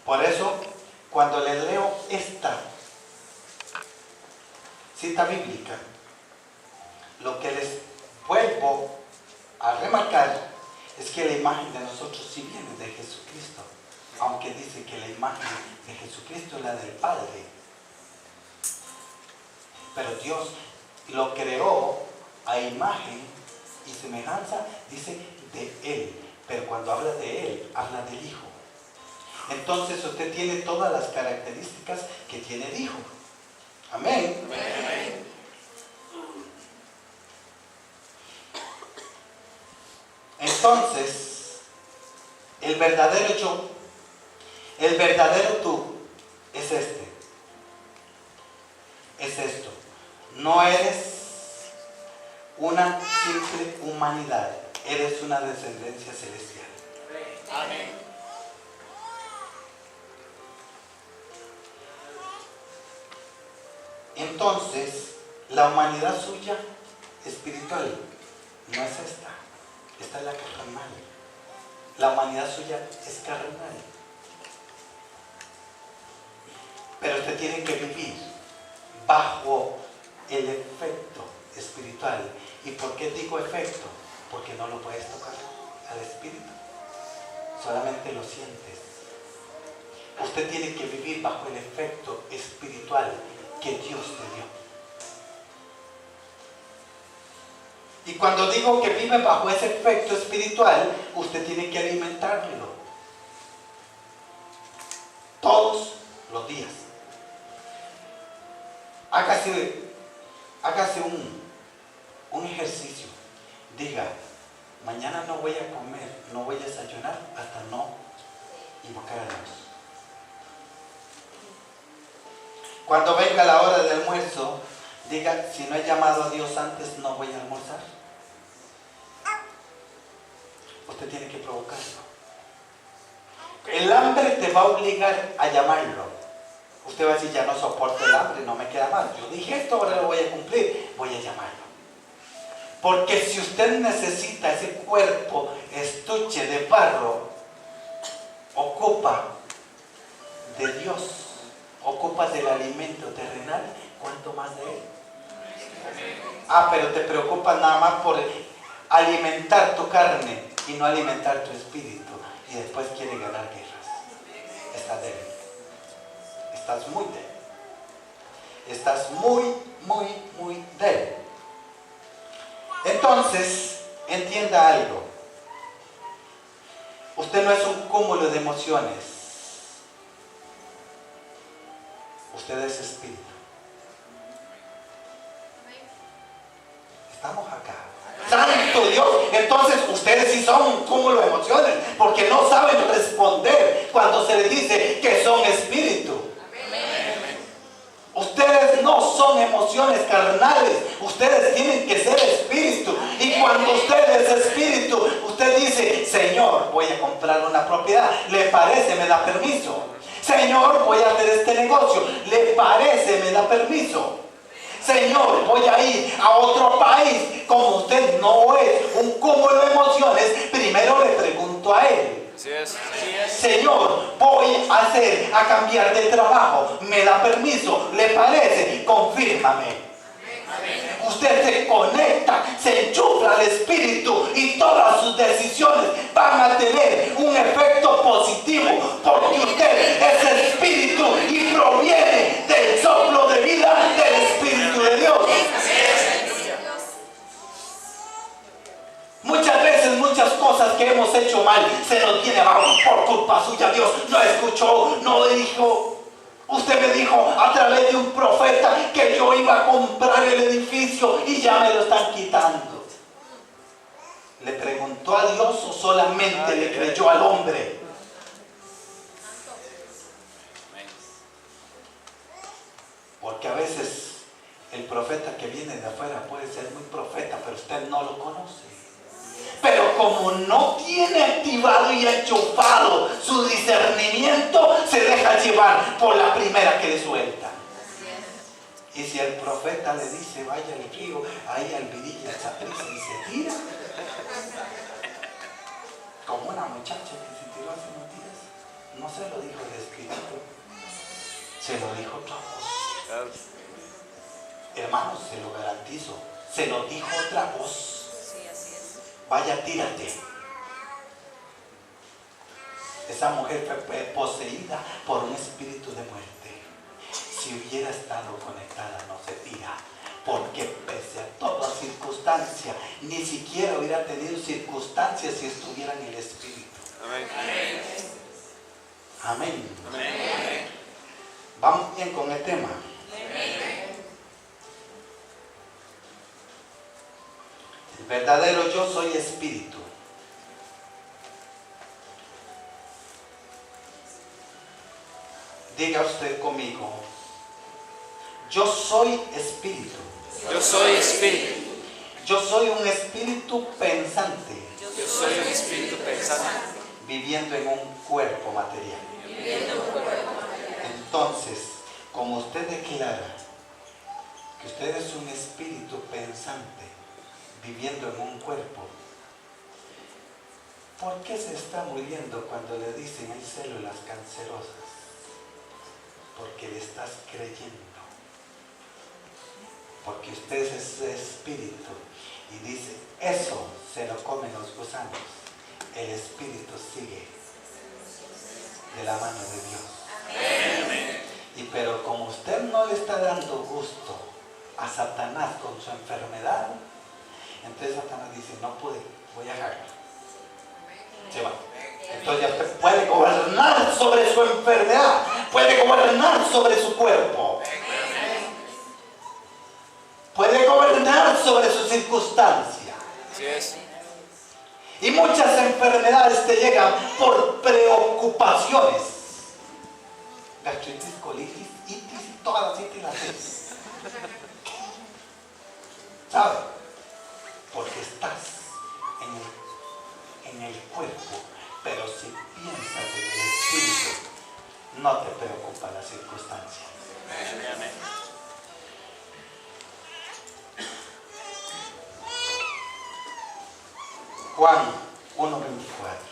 Por eso, cuando les leo esta cita bíblica, lo que les vuelvo a remarcar es que la imagen de nosotros sí viene de Jesucristo, aunque dice que la imagen de Jesucristo es la del Padre. Pero Dios lo creó a imagen y semejanza, dice, de Él. Pero cuando habla de Él, habla del Hijo. Entonces usted tiene todas las características que tiene el Hijo. Amén. Amén. Entonces, el verdadero yo, el verdadero tú, es este. Es esto. No eres una simple humanidad, eres una descendencia celestial. Amén. Entonces, la humanidad suya espiritual no es esta. Esta es la carnal. La humanidad suya es carnal. Pero usted tiene que vivir bajo el efecto espiritual. ¿Y por qué digo efecto? Porque no lo puedes tocar al espíritu. Solamente lo sientes. Usted tiene que vivir bajo el efecto espiritual que Dios te dio. Y cuando digo que vive bajo ese efecto espiritual, usted tiene que alimentarlo todos los días. Hágase un ejercicio. Diga, mañana no voy a comer, no voy a desayunar hasta no invocar a Dios. Cuando venga la hora del almuerzo, diga, si no he llamado a Dios antes, no voy a almorzar. Usted tiene que provocarlo. El hambre te va a obligar a llamarlo. Usted va a decir, ya no soporto el hambre, no me queda más. Yo dije esto, ahora lo voy a cumplir, voy a llamarlo. Porque si usted necesita ese cuerpo estuche de barro, ocupa de Dios, ocupa del alimento terrenal, ¿cuánto más de Él? Pero te preocupas nada más por alimentar tu carne y no alimentar tu espíritu. Y después quiere ganar guerras. Estás débil. Estás muy débil. Estás muy débil. Entonces, entienda algo. Usted no es un cúmulo de emociones. Usted es espíritu. Estamos acá. ¡Santo Dios! Entonces ustedes sí son un cúmulo de emociones, porque no saben responder cuando se les dice que son espíritu. Ustedes no son emociones carnales, ustedes tienen que ser espíritu. Y cuando usted es espíritu, usted dice, Señor, voy a comprar una propiedad, ¿le parece? ¿Me da permiso? Señor, voy a hacer este negocio, ¿le parece? ¿Me da permiso? Señor, voy a ir a otro país. Como usted no es un cúmulo de emociones, primero le pregunto a Él. Así es. Señor, voy a cambiar de trabajo. ¿Me da permiso? ¿Le parece? Confírmame. Usted se conecta, se enchufa al espíritu y todas sus decisiones van a tener un efecto positivo, porque usted es espíritu y proviene del soplo de vida del Espíritu de Dios. Muchas veces, muchas cosas que hemos hecho mal se nos viene abajo por culpa suya. Dios no escuchó, no dijo. Usted me dijo a través de un profeta que yo iba a comprar el edificio y ya me lo están quitando. ¿Le preguntó a Dios o solamente le creyó al hombre? Porque a veces el profeta que viene de afuera puede ser muy profeta, pero usted no lo conoce. Pero como no tiene activado y enchufado su discernimiento, se deja llevar por la primera que le suelta. Y si el profeta le dice, vaya al río, ahí al virilla, echa prisa y se tira. Como una muchacha que se tiró hace unos días. No se lo dijo el Espíritu, se lo dijo otra voz. Hermanos, se lo garantizo, se lo dijo otra voz. Vaya, tírate. Esa mujer fue poseída por un espíritu de muerte. Si hubiera estado conectada, no se tira. Porque pese a toda circunstancia, ni siquiera hubiera tenido circunstancias si estuviera en el Espíritu. Amén. Amén. Amén. Vamos bien con el tema. El verdadero yo soy espíritu. Diga usted conmigo, yo soy espíritu. Yo soy espíritu. Yo soy un espíritu pensante, Yo soy un espíritu pensante. viviendo en un cuerpo material. Entonces, como usted declara que usted es un espíritu pensante, viviendo en un cuerpo, ¿por qué se está muriendo cuando le dicen hay células cancerosas? Porque le estás creyendo. Porque usted es ese espíritu y dice, eso se lo comen los gusanos. El espíritu sigue de la mano de Dios. Amén. Y pero como usted no le está dando gusto a Satanás con su enfermedad, entonces Satanás dice, no pude, voy a dejarlo. Se va. Entonces ya usted puede gobernar sobre su enfermedad, puede gobernar sobre su cuerpo, puede gobernar sobre su circunstancia. Así es. Y muchas enfermedades te llegan por preocupaciones. Gastritis, colitis, itis, todas las itis las itis. ¿Sabe? Porque estás en el cuerpo, pero si piensas en el espíritu, no te preocupa la circunstancia. Amén. Juan 1:24.